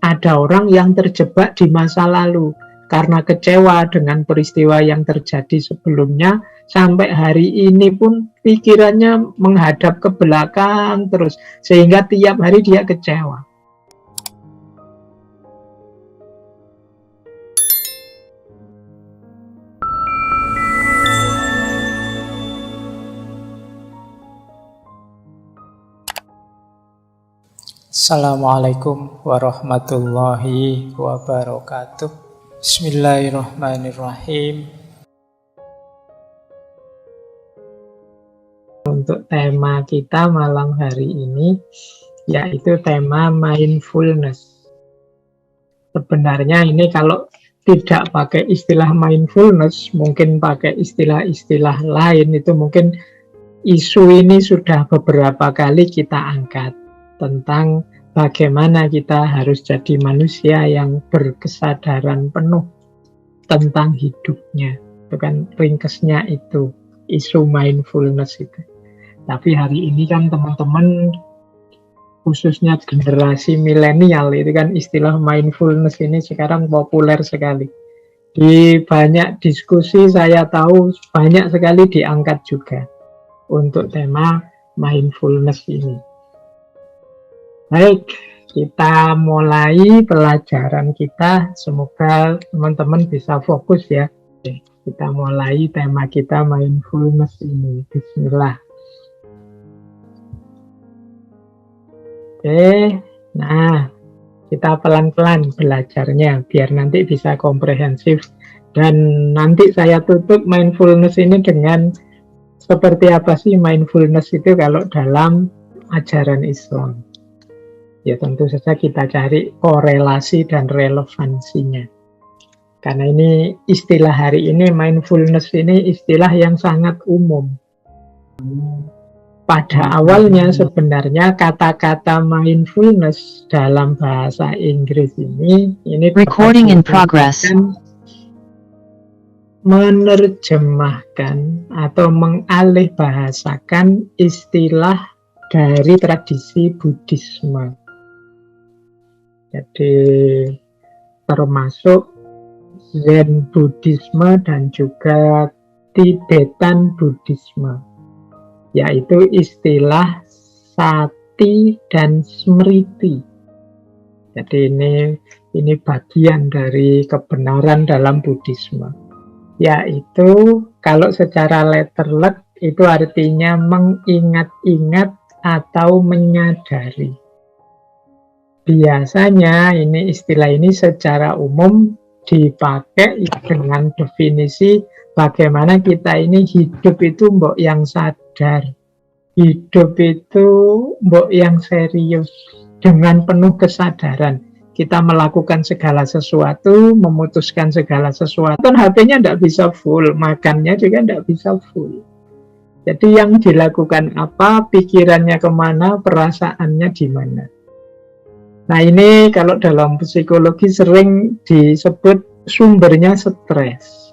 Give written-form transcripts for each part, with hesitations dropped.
ada orang yang terjebak di masa lalu karena kecewa dengan peristiwa yang terjadi sebelumnya, sampai hari ini pun pikirannya menghadap ke belakang terus, sehingga tiap hari dia kecewa. Assalamualaikum warahmatullahi wabarakatuh. Bismillahirrahmanirrahim. Untuk tema kita malam hari ini, yaitu tema mindfulness. Sebenarnya ini kalau tidak pakai istilah mindfulness, mungkin pakai istilah-istilah lain, itu mungkin isu ini sudah beberapa kali kita angkat, tentang bagaimana kita harus jadi manusia yang berkesadaran penuh tentang hidupnya. Itu kan ringkesnya itu, isu mindfulness itu. Tapi hari ini kan teman-teman, khususnya generasi milenial, itu kan istilah mindfulness ini sekarang populer sekali. Di banyak diskusi saya tahu banyak sekali diangkat juga untuk tema mindfulness ini. Baik, kita mulai pelajaran kita. Semoga teman-teman bisa fokus ya. Oke, kita mulai tema kita mindfulness ini. Bismillah. Oke, nah kita pelan-pelan belajarnya biar nanti bisa komprehensif. Dan nanti saya tutup mindfulness ini dengan seperti apa sih mindfulness itu kalau dalam ajaran Islam. Ya tentu saja kita cari korelasi dan relevansinya. Karena ini istilah hari ini, mindfulness ini istilah yang sangat umum. Pada awalnya sebenarnya kata-kata mindfulness dalam bahasa Inggris ini recording in progress, menerjemahkan atau mengalih bahasakan istilah dari tradisi Buddhisme. Jadi termasuk Zen Buddhisme dan juga Tibetan Buddhisme, yaitu istilah sati dan smriti. Jadi ini bagian dari kebenaran dalam Buddhisme, yaitu kalau secara letterlet itu artinya mengingat-ingat atau menyadari. Biasanya istilah ini secara umum dipakai dengan definisi bagaimana kita ini hidup itu mbok yang sadar, hidup itu mbok yang serius, dengan penuh kesadaran. Kita melakukan segala sesuatu, memutuskan segala sesuatu. Kan HP-nya tidak bisa full, makannya juga tidak bisa full. Jadi yang dilakukan apa, pikirannya kemana, perasaannya di mana. Nah ini kalau dalam psikologi sering disebut sumbernya stres.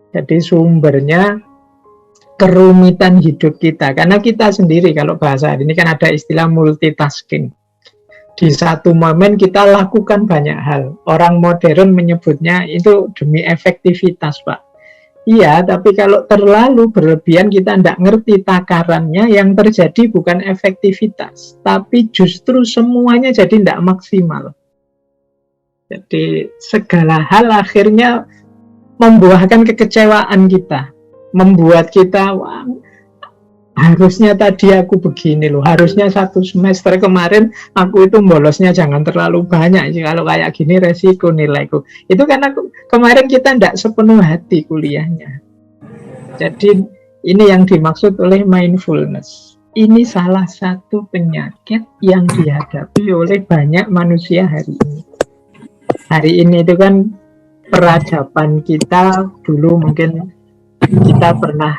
Jadi sumbernya kerumitan hidup kita. Karena kita sendiri kalau bahasa ini kan ada istilah multitasking. Di satu momen kita lakukan banyak hal. Orang modern menyebutnya itu demi efektivitas, Pak. Iya, tapi kalau terlalu berlebihan kita tidak ngerti takarannya, yang terjadi bukan efektivitas, tapi justru semuanya jadi tidak maksimal. Jadi segala hal akhirnya membuahkan kekecewaan kita, membuat kita, wah, harusnya tadi aku begini loh, harusnya satu semester kemarin aku itu bolosnya jangan terlalu banyak, kalau kayak gini resiko nilaiku. Itu karena kemarin kita tidak sepenuh hati kuliahnya. Jadi ini yang dimaksud oleh mindfulness. Ini salah satu penyakit yang dihadapi oleh banyak manusia hari ini. Hari ini itu kan peradaban kita, dulu mungkin kita pernah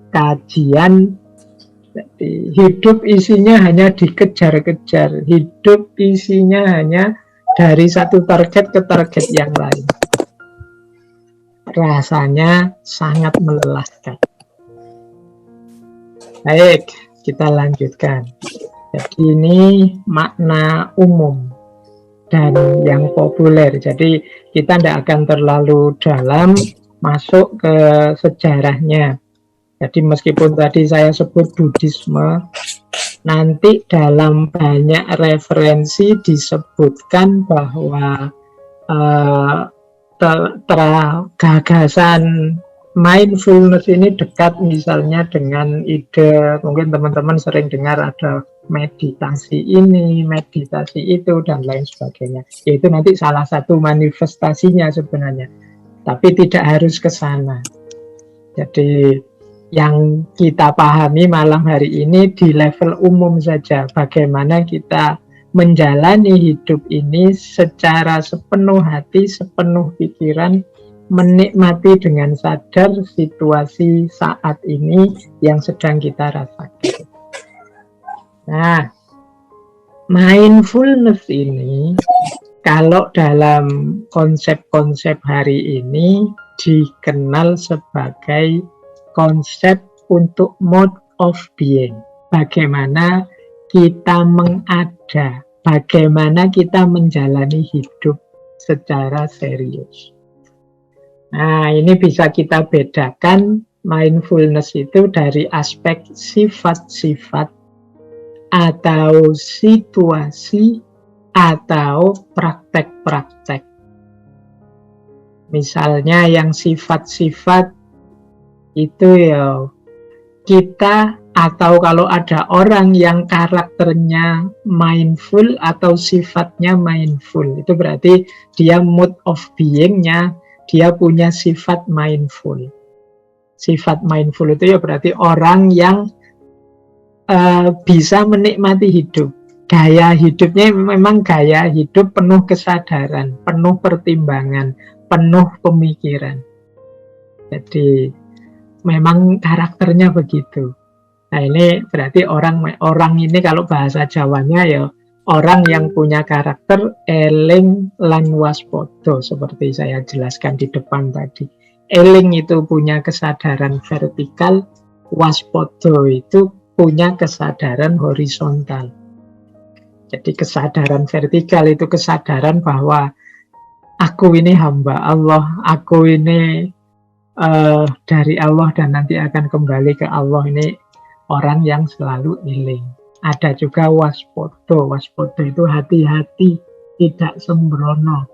kajian. Jadi, hidup isinya hanya dikejar-kejar, hidup isinya hanya dari satu target ke target yang lain. Rasanya sangat melelahkan. Baik, kita lanjutkan. Jadi ini makna umum dan yang populer. Jadi kita tidak akan terlalu dalam masuk ke sejarahnya. Jadi meskipun tadi saya sebut Buddhisme, nanti dalam banyak referensi disebutkan bahwa gagasan mindfulness ini dekat misalnya dengan ide, mungkin teman-teman sering dengar ada meditasi ini, meditasi itu, dan lain sebagainya. Itu nanti salah satu manifestasinya sebenarnya. Tapi tidak harus ke sana. Jadi yang kita pahami malam hari ini di level umum saja. Bagaimana kita menjalani hidup ini secara sepenuh hati, sepenuh pikiran, menikmati dengan sadar situasi saat ini yang sedang kita rasakan. Nah, mindfulness ini kalau dalam konsep-konsep hari ini dikenal sebagai konsep untuk mode of being. Bagaimana kita mengada, bagaimana kita menjalani hidup secara serius. Nah, ini bisa kita bedakan mindfulness itu dari aspek sifat-sifat atau situasi atau praktek-praktek. Misalnya yang sifat-sifat itu ya kita, atau kalau ada orang yang karakternya mindful atau sifatnya mindful, itu berarti dia mood of being-nya, dia punya sifat mindful. Sifat mindful itu ya berarti orang yang bisa menikmati hidup. Gaya hidupnya memang gaya hidup penuh kesadaran, penuh pertimbangan, penuh pemikiran. Jadi memang karakternya begitu. Nah, ini berarti orang ini kalau bahasa Jawanya ya orang yang punya karakter eling lan waspodo, seperti saya jelaskan di depan tadi. Eling itu punya kesadaran vertikal, waspodo itu punya kesadaran horizontal. Jadi kesadaran vertikal itu kesadaran bahwa aku ini hamba Allah, aku ini dari Allah dan nanti akan kembali ke Allah. Ini orang yang selalu eling. Ada juga waspodo. Waspodo itu hati-hati, tidak sembrono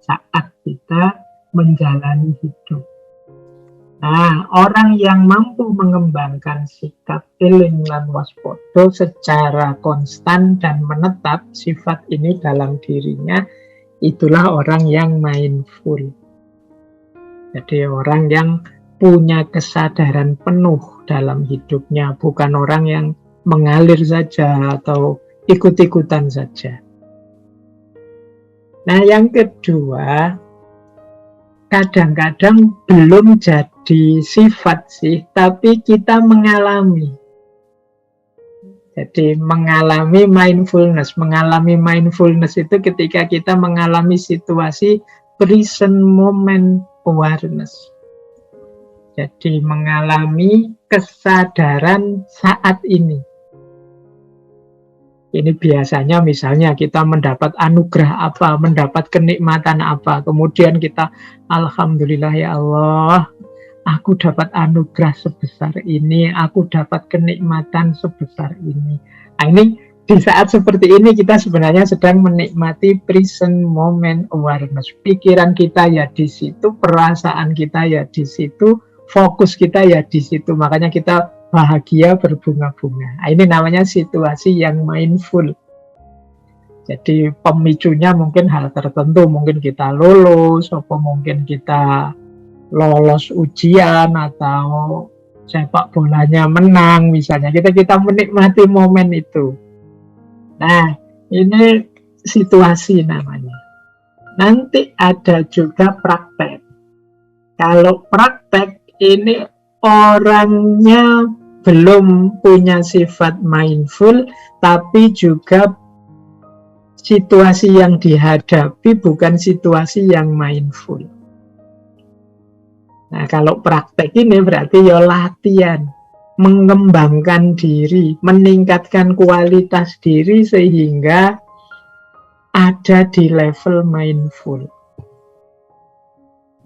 saat kita menjalani hidup. Nah, orang yang mampu mengembangkan sikap eling lan waspodo secara konstan dan menetap sifat ini dalam dirinya, itulah orang yang mindful. Jadi orang yang punya kesadaran penuh dalam hidupnya, bukan orang yang mengalir saja atau ikut-ikutan saja. Nah, yang kedua, kadang-kadang belum jadi sifat sih, tapi kita mengalami. Jadi mengalami mindfulness. Mengalami mindfulness itu ketika kita mengalami situasi present moment awareness. Jadi mengalami kesadaran saat ini. Ini biasanya misalnya kita mendapat anugerah apa, mendapat kenikmatan apa, kemudian kita alhamdulillah ya Allah, aku dapat anugerah sebesar ini, aku dapat kenikmatan sebesar ini. Nah, ini di saat seperti ini kita sebenarnya sedang menikmati present moment awareness. Pikiran kita ya di situ, perasaan kita ya di situ, fokus kita ya di situ. Makanya kita bahagia berbunga-bunga. Nah, ini namanya situasi yang mindful. Jadi pemicunya mungkin hal tertentu, mungkin kita lulus, atau mungkin kita lolos ujian, atau sepak bolanya menang misalnya. Kita menikmati momen itu. Nah, ini situasi namanya. Nanti ada juga praktek. Kalau praktek ini orangnya belum punya sifat mindful, tapi juga situasi yang dihadapi bukan situasi yang mindful. Nah, kalau praktek ini berarti ya latihan, mengembangkan diri, meningkatkan kualitas diri sehingga ada di level mindful.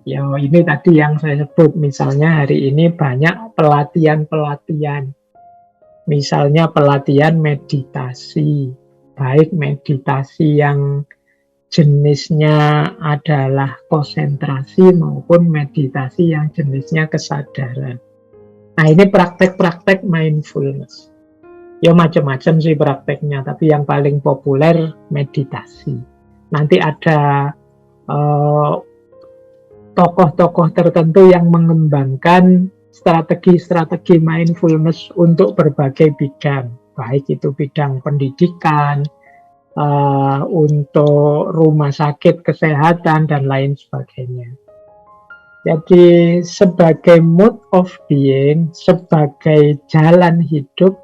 Ya, ini tadi yang saya sebut, misalnya hari ini banyak pelatihan-pelatihan. Misalnya pelatihan meditasi, baik meditasi yang jenisnya adalah konsentrasi maupun meditasi yang jenisnya kesadaran. Nah, ini praktek-praktek mindfulness. Ya macam-macam sih prakteknya, tapi yang paling populer meditasi. Nanti ada tokoh-tokoh tertentu yang mengembangkan strategi-strategi mindfulness untuk berbagai bidang, baik itu bidang pendidikan, untuk rumah sakit, kesehatan, dan lain sebagainya. Jadi sebagai mode of being, sebagai jalan hidup,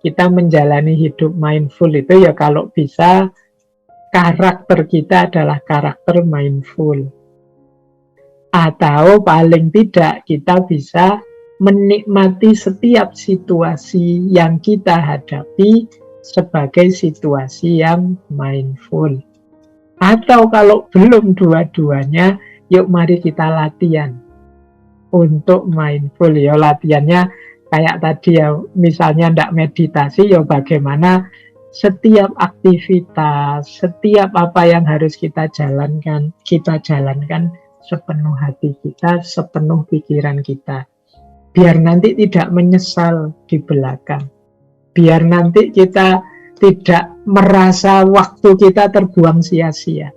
kita menjalani hidup mindful itu ya kalau bisa karakter kita adalah karakter mindful. Atau paling tidak kita bisa menikmati setiap situasi yang kita hadapi sebagai situasi yang mindful. Atau kalau belum dua-duanya, yuk mari kita latihan untuk mindful. Ya latihannya kayak tadi ya, misalnya ndak meditasi, ya bagaimana setiap aktivitas, setiap apa yang harus kita jalankan sepenuh hati kita, sepenuh pikiran kita. Biar nanti tidak menyesal di belakang. Biar nanti kita tidak merasa waktu kita terbuang sia-sia.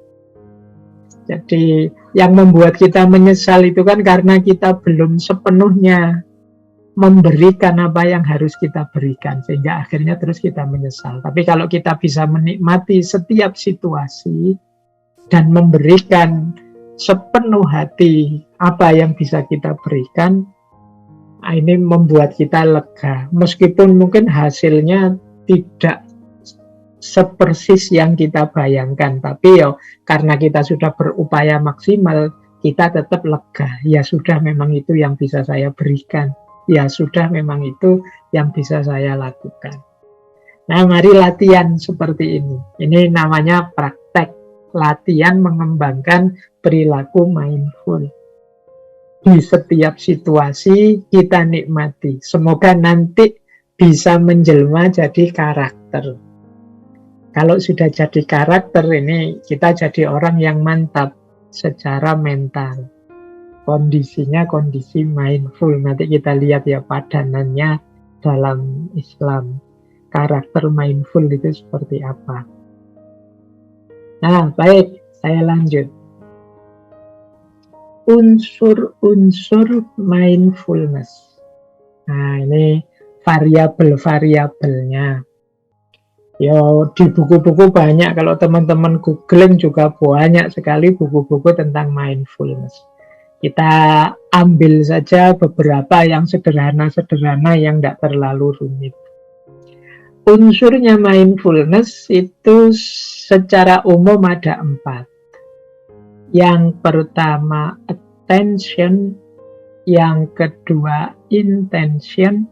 Jadi yang membuat kita menyesal itu kan karena kita belum sepenuhnya memberikan apa yang harus kita berikan, sehingga akhirnya terus kita menyesal. Tapi kalau kita bisa menikmati setiap situasi dan memberikan sepenuh hati apa yang bisa kita berikan, ini membuat kita lega. Meskipun mungkin hasilnya tidak sepersis yang kita bayangkan, tapi ya karena kita sudah berupaya maksimal, kita tetap lega. Ya sudah, memang itu yang bisa saya berikan. Ya sudah, memang itu yang bisa saya lakukan. Nah, mari latihan seperti ini. Ini namanya praktek. Latihan mengembangkan perilaku mindful. Di setiap situasi kita nikmati. Semoga nanti bisa menjelma jadi karakter. Kalau sudah jadi karakter, ini kita jadi orang yang mantap secara mental. Kondisinya kondisi mindful. Nanti kita lihat ya padanannya dalam Islam. Karakter mindful itu seperti apa. Nah, baik, saya lanjut. Unsur-unsur mindfulness. Nah, ini variabel-variabelnya. Ya, di buku-buku banyak. Kalau teman-teman googling juga banyak sekali buku-buku tentang mindfulness. Kita ambil saja beberapa yang sederhana-sederhana yang tidak terlalu rumit. Unsurnya mindfulness itu secara umum ada 4. Yang pertama attention, yang kedua intention,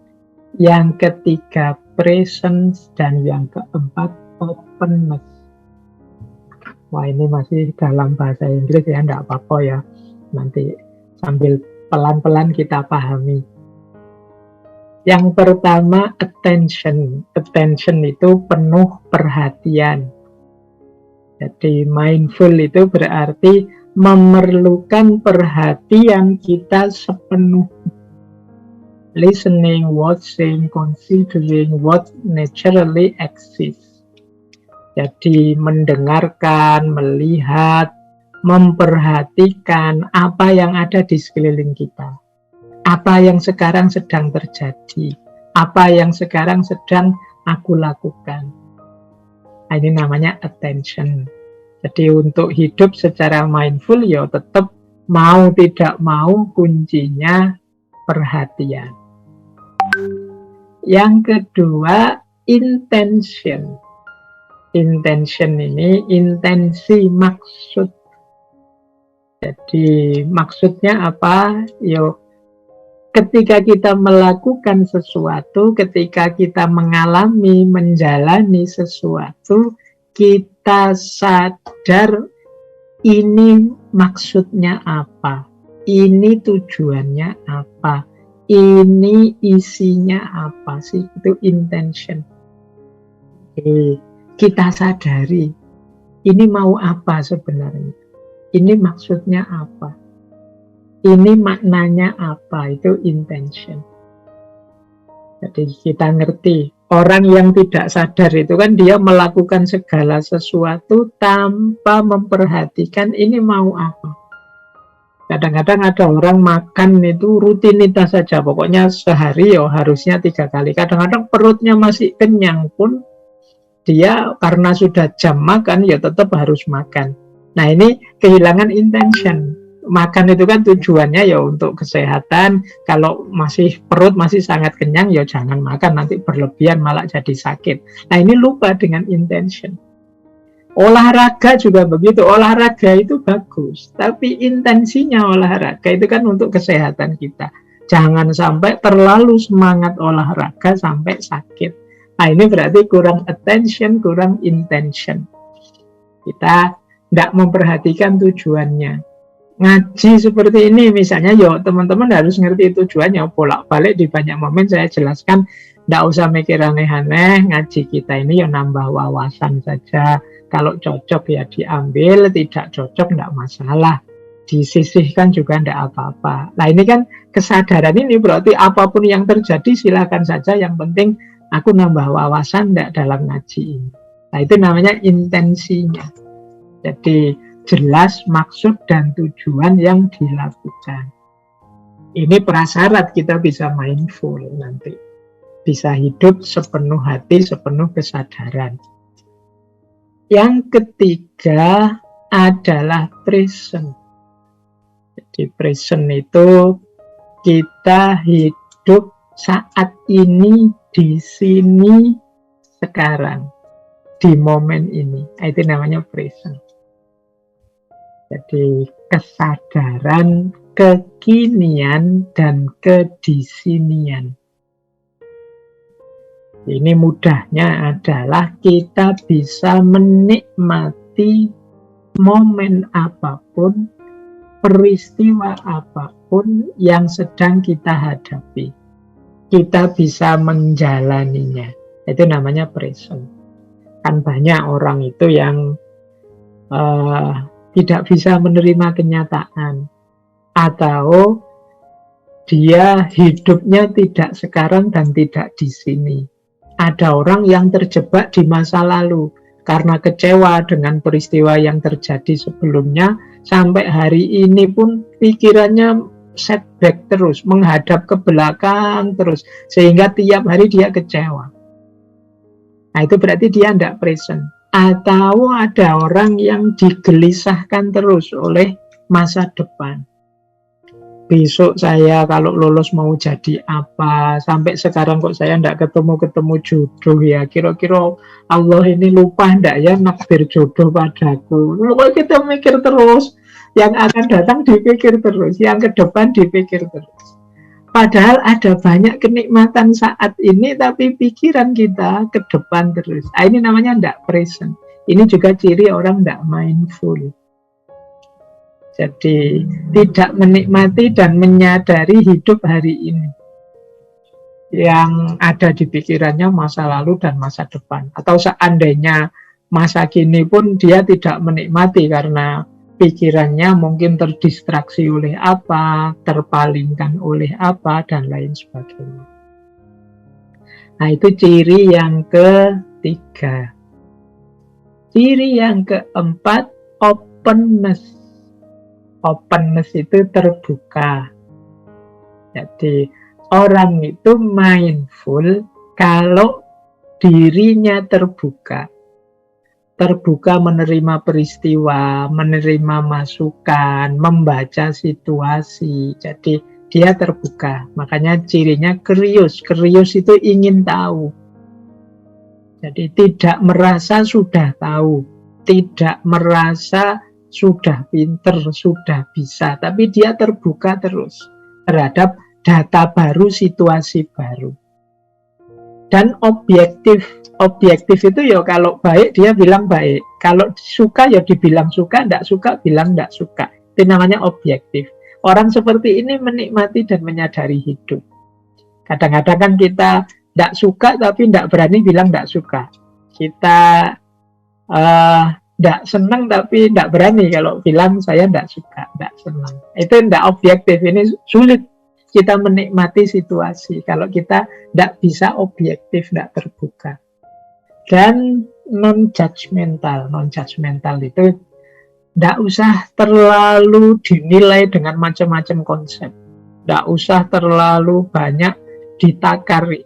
yang ketiga presence, dan yang keempat openness. Wah, ini masih dalam bahasa Inggris ya, enggak apa-apa ya. Nanti sambil pelan-pelan kita pahami. Yang pertama attention. Attention itu penuh perhatian. Jadi mindful itu berarti memerlukan perhatian kita sepenuh. Listening, watching, considering what naturally exists. Jadi mendengarkan, melihat, memperhatikan apa yang ada di sekeliling kita. Apa yang sekarang sedang terjadi, apa yang sekarang sedang aku lakukan. Ini namanya attention. Jadi untuk hidup secara mindful ya tetap mau tidak mau kuncinya perhatian. Yang kedua intention. Intention ini intensi, maksud. Jadi maksudnya apa? Yo, ketika kita melakukan sesuatu, ketika kita mengalami, menjalani sesuatu, kita sadar ini maksudnya apa, ini tujuannya apa, ini isinya apa sih, itu intention. Kita sadari ini mau apa sebenarnya, ini maksudnya apa, ini maknanya apa, itu intention. Jadi kita ngerti, orang yang tidak sadar itu kan dia melakukan segala sesuatu tanpa memperhatikan ini mau apa. Kadang-kadang ada orang makan itu rutinitas saja, pokoknya sehari harusnya 3 kali. Kadang-kadang perutnya masih kenyang pun dia karena sudah jam makan ya tetap harus makan. Nah ini kehilangan intention. Makan itu kan tujuannya ya untuk kesehatan. Kalau perut masih sangat kenyang ya jangan makan, nanti berlebihan malah jadi sakit. Nah ini lupa dengan intention. Olahraga juga begitu. Olahraga itu bagus, tapi intensinya olahraga itu kan untuk kesehatan kita. Jangan sampai terlalu semangat olahraga sampai sakit. Nah ini berarti kurang attention, kurang intention. Kita tidak memperhatikan tujuannya. Ngaji seperti ini misalnya, teman-teman harus ngerti tujuannya. Bolak-balik di banyak momen saya jelaskan, tidak usah mikir aneh-aneh. Ngaji kita ini nambah wawasan saja. Kalau cocok ya diambil, tidak cocok tidak masalah, disisihkan juga tidak apa-apa. Nah ini kan kesadaran ini berarti apapun yang terjadi silakan saja, yang penting aku nambah wawasan tidak dalam ngaji ini. Nah itu namanya intensinya. Jadi jelas maksud dan tujuan yang dilakukan. Ini prasyarat kita bisa mindful nanti. Bisa hidup sepenuh hati, sepenuh kesadaran. Yang ketiga adalah present. Jadi present itu kita hidup saat ini, di sini, sekarang. Di momen ini. Itu namanya present. Jadi kesadaran, kekinian, dan kedisinian. Ini mudahnya adalah kita bisa menikmati momen apapun, peristiwa apapun yang sedang kita hadapi. Kita bisa menjalaninya. Itu namanya present. Kan banyak orang itu yang tidak bisa menerima kenyataan, atau dia hidupnya tidak sekarang dan tidak di sini. Ada orang yang terjebak di masa lalu karena kecewa dengan peristiwa yang terjadi sebelumnya, sampai hari ini pun pikirannya setback terus, menghadap ke belakang terus, sehingga tiap hari dia kecewa. Nah itu berarti dia tidak present. Atau ada orang yang digelisahkan terus oleh masa depan. Besok saya kalau lulus mau jadi apa? Sampai sekarang kok saya tidak ketemu jodoh ya. Kira-kira Allah ini lupa tidak ya nakdir jodoh padaku? Lalu kita mikir terus. Yang akan datang dipikir terus. Yang ke depan dipikir terus. Padahal ada banyak kenikmatan saat ini, tapi pikiran kita ke depan terus. Ini namanya tidak present. Ini juga ciri orang tidak mindful. Jadi tidak menikmati dan menyadari hidup hari ini. Yang ada di pikirannya masa lalu dan masa depan. Atau seandainya masa kini pun dia tidak menikmati karena pikirannya mungkin terdistraksi oleh apa, terpalingkan oleh apa, dan lain sebagainya. Nah itu ciri yang ketiga. Ciri yang keempat, openness. Openness itu terbuka. Jadi orang itu mindful kalau dirinya terbuka. Terbuka menerima peristiwa, menerima masukan, membaca situasi. Jadi dia terbuka. Makanya cirinya curious. Curious itu ingin tahu. Jadi tidak merasa sudah tahu, tidak merasa sudah pinter, sudah bisa, tapi dia terbuka terus terhadap data baru, situasi baru. Dan objektif itu ya kalau baik dia bilang baik, kalau suka ya dibilang suka, tidak suka bilang tidak suka. Itu namanya objektif. Orang seperti ini menikmati dan menyadari hidup. Kadang-kadang kan kita tidak suka tapi tidak berani bilang tidak suka. Kita tidak senang tapi tidak berani kalau bilang saya tidak suka, tidak senang. Itu tidak objektif. Ini sulit kita menikmati situasi kalau kita tidak bisa objektif, tidak terbuka. Dan non-judgmental itu tidak usah terlalu dinilai dengan macam-macam konsep, tidak usah terlalu banyak ditakari.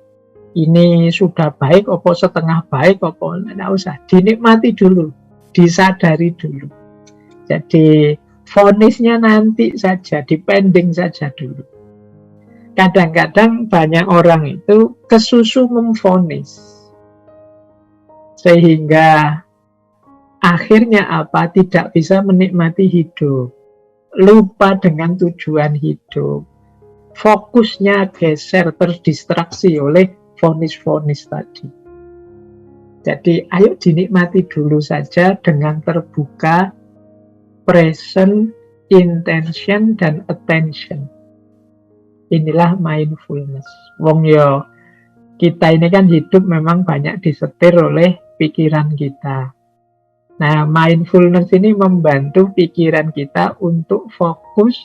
Ini sudah baik, apa setengah baik, apa tidak usah. Dinikmati dulu, disadari dulu. Jadi vonisnya nanti saja, dipending saja dulu. Kadang-kadang banyak orang itu kesusu memvonis, sehingga akhirnya apa? Tidak bisa menikmati hidup, lupa dengan tujuan hidup, fokusnya geser, terdistraksi oleh vonis-vonis tadi. Jadi ayo dinikmati dulu saja dengan terbuka, present, intention, dan attention. Inilah mindfulness. Wong yo, kita ini kan hidup memang banyak disetir oleh pikiran kita. Nah, mindfulness ini membantu pikiran kita untuk fokus,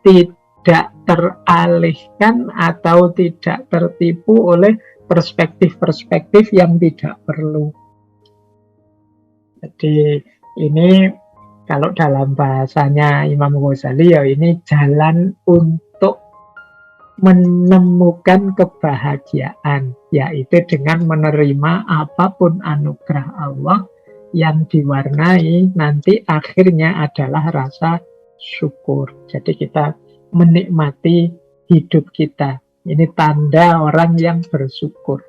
tidak teralihkan atau tidak tertipu oleh perspektif-perspektif yang tidak perlu. Jadi ini kalau dalam bahasanya Imam Ghazali ya ini jalan untuk menemukan kebahagiaan, yaitu dengan menerima apapun anugerah Allah yang diwarnai nanti akhirnya adalah rasa syukur. Jadi kita menikmati hidup kita. Ini tanda orang yang bersyukur.